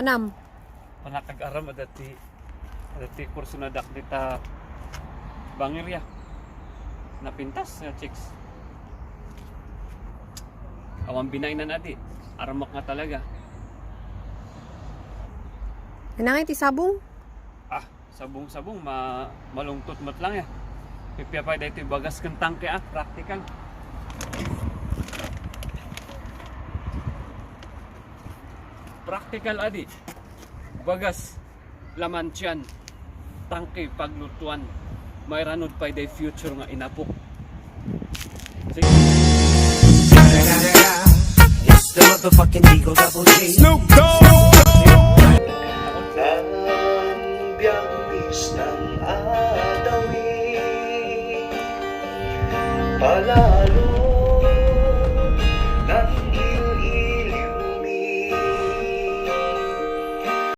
Panam. Panakag-aram adati kurso na dak dita Bangirya. Napintas nga chicks. Awang binainan adi. Aramak nga talaga. Nanangay ti sabong? Ah, sabong-sabong malungtot mat lang ya. Pipya pa dito bagas kang tangke practical. Practical adi. Bagas laman tiyan. Tangke paglutuan. May ranod pa day future nga inapok. Sige. It's the motherfucking Eagle Double G. Snoop Dogg. Ang biyangis ng adawin palalo